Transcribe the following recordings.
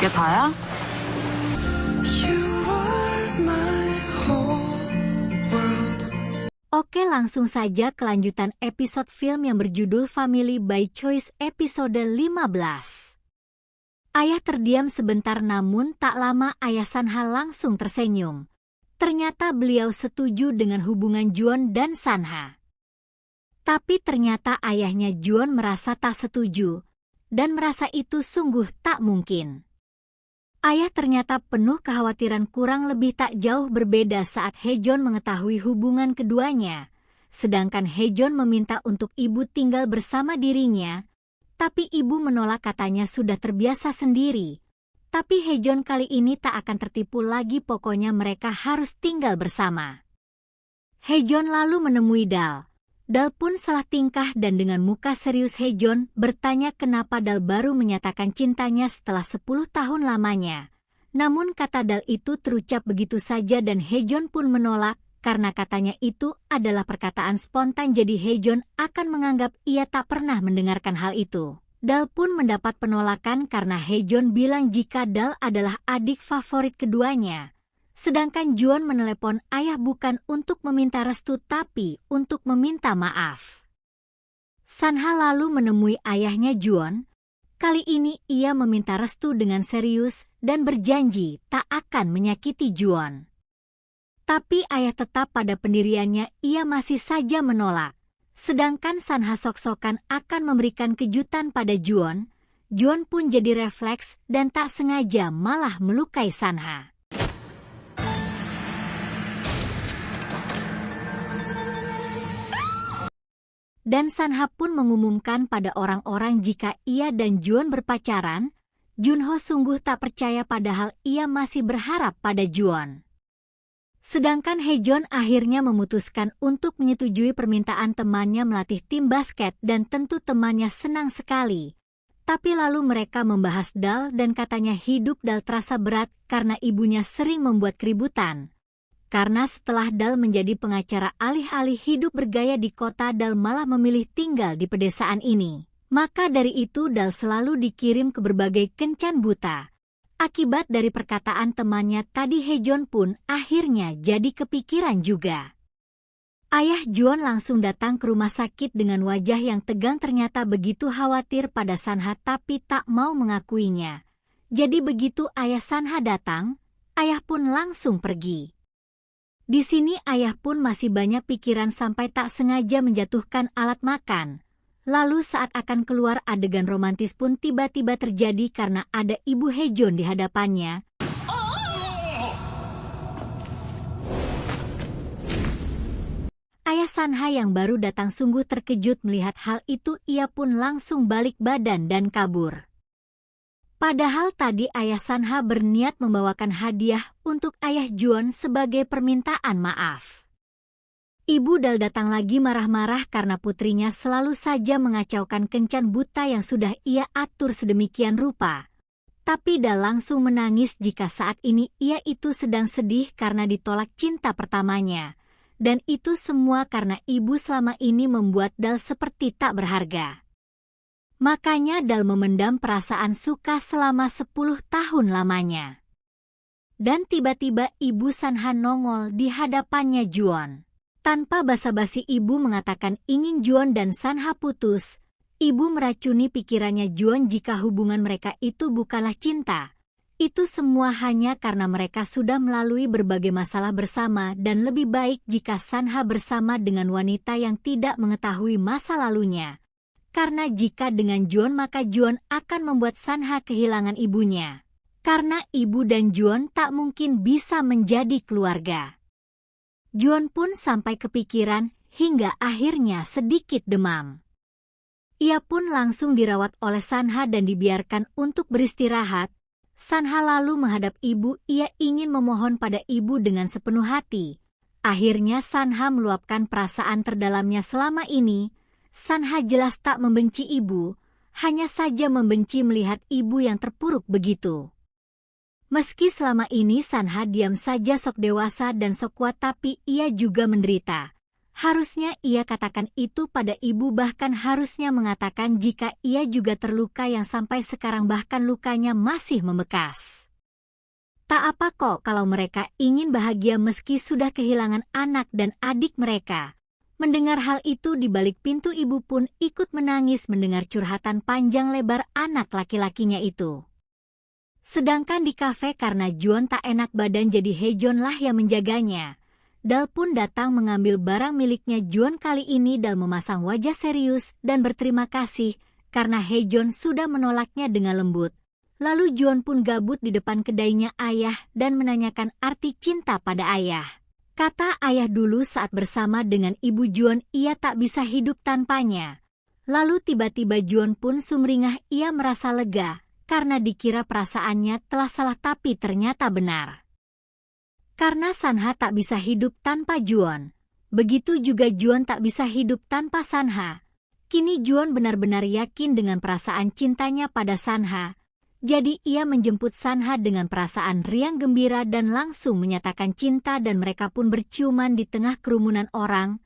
그게 다야? Oke, langsung saja ke lanjutan episode film yang berjudul Family by Choice episode 15. Ayah terdiam sebentar namun tak lama Ayah Sanha langsung tersenyum. Ternyata beliau setuju dengan hubungan Juon dan Sanha. Tapi ternyata ayahnya Juon merasa tak setuju dan merasa itu sungguh tak mungkin. Ayah ternyata penuh kekhawatiran kurang lebih tak jauh berbeda saat Hejon mengetahui hubungan keduanya. Sedangkan Hejon meminta untuk ibu tinggal bersama dirinya, tapi ibu menolak katanya sudah terbiasa sendiri. Tapi Hejon kali ini tak akan tertipu lagi, pokoknya mereka harus tinggal bersama. Hejon lalu menemui Dal. Dal pun salah tingkah dan dengan muka serius Hejon bertanya kenapa Dal baru menyatakan cintanya setelah 10 tahun lamanya. Namun kata Dal itu terucap begitu saja dan Hejon pun menolak karena katanya itu adalah perkataan spontan, jadi Hejon akan menganggap ia tak pernah mendengarkan hal itu. Dal pun mendapat penolakan karena Hejon bilang jika Dal adalah adik favorit keduanya. Sedangkan Juon menelepon ayah bukan untuk meminta restu tapi untuk meminta maaf. Sanha lalu menemui ayahnya Juon. Kali ini ia meminta restu dengan serius dan berjanji tak akan menyakiti Juon. Tapi ayah tetap pada pendiriannya, ia masih saja menolak. Sedangkan Sanha sok-sokan akan memberikan kejutan pada Juon. Juon pun jadi refleks dan tak sengaja malah melukai Sanha. Dan Sanha pun mengumumkan pada orang-orang jika ia dan Juon berpacaran. Junho sungguh tak percaya padahal ia masih berharap pada Juon. Sedangkan Hejon akhirnya memutuskan untuk menyetujui permintaan temannya melatih tim basket dan tentu temannya senang sekali. Tapi lalu mereka membahas Dal dan katanya hidup Dal terasa berat karena ibunya sering membuat keributan. Karena setelah Dal menjadi pengacara alih-alih hidup bergaya di kota, Dal malah memilih tinggal di pedesaan ini. Maka dari itu Dal selalu dikirim ke berbagai kencan buta. Akibat dari perkataan temannya tadi, Hejon pun akhirnya jadi kepikiran juga. Ayah Juon langsung datang ke rumah sakit dengan wajah yang tegang, ternyata begitu khawatir pada Sanha tapi tak mau mengakuinya. Jadi begitu ayah Sanha datang, ayah pun langsung pergi. Di sini ayah pun masih banyak pikiran sampai tak sengaja menjatuhkan alat makan. Lalu saat akan keluar adegan romantis pun tiba-tiba terjadi karena ada ibu Hejon di hadapannya. Ayah Sanha yang baru datang sungguh terkejut melihat hal itu, ia pun langsung balik badan dan kabur. Padahal tadi ayah Sanha berniat membawakan hadiah untuk ayah Juon sebagai permintaan maaf. Ibu Dal datang lagi marah-marah karena putrinya selalu saja mengacaukan kencan buta yang sudah ia atur sedemikian rupa. Tapi Dal langsung menangis jika saat ini ia itu sedang sedih karena ditolak cinta pertamanya. Dan itu semua karena ibu selama ini membuat Dal seperti tak berharga. Makanya Dal memendam perasaan suka selama 10 tahun lamanya. Dan tiba-tiba ibu Sanha nongol di hadapannya Juon. Tanpa basa-basi ibu mengatakan ingin Juon dan Sanha putus. Ibu meracuni pikirannya Juon jika hubungan mereka itu bukanlah cinta. Itu semua hanya karena mereka sudah melalui berbagai masalah bersama dan lebih baik jika Sanha bersama dengan wanita yang tidak mengetahui masa lalunya. Karena jika dengan Juon maka Juon akan membuat Sanha kehilangan ibunya. Karena ibu dan Juon tak mungkin bisa menjadi keluarga. Juon pun sampai kepikiran hingga akhirnya sedikit demam. Ia pun langsung dirawat oleh Sanha dan dibiarkan untuk beristirahat. Sanha lalu menghadap ibu, ia ingin memohon pada ibu dengan sepenuh hati. Akhirnya Sanha meluapkan perasaan terdalamnya selama ini. Sanha jelas tak membenci ibu, hanya saja membenci melihat ibu yang terpuruk begitu. Meski selama ini Sanha diam saja sok dewasa dan sok kuat, tapi ia juga menderita. Harusnya ia katakan itu pada ibu, bahkan harusnya mengatakan jika ia juga terluka yang sampai sekarang bahkan lukanya masih membekas. Tak apa kok kalau mereka ingin bahagia meski sudah kehilangan anak dan adik mereka. Mendengar hal itu di balik pintu, ibu pun ikut menangis mendengar curhatan panjang lebar anak laki-lakinya itu. Sedangkan di kafe karena Juan tak enak badan jadi Hejon lah yang menjaganya. Dal pun datang mengambil barang miliknya Juan kali ini. Dal memasang wajah serius dan berterima kasih karena Hejon sudah menolaknya dengan lembut. Lalu Juan pun gabut di depan kedainya ayah dan menanyakan arti cinta pada ayah. Kata ayah dulu saat bersama dengan ibu Juan ia tak bisa hidup tanpanya. Lalu tiba-tiba Juan pun sumringah, ia merasa lega karena dikira perasaannya telah salah tapi ternyata benar. Karena Sanha tak bisa hidup tanpa Juan. Begitu juga Juan tak bisa hidup tanpa Sanha. Kini Juan benar-benar yakin dengan perasaan cintanya pada Sanha. Jadi ia menjemput Sanha dengan perasaan riang gembira dan langsung menyatakan cinta dan mereka pun berciuman di tengah kerumunan orang.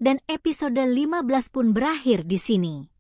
Dan episode 15 pun berakhir di sini.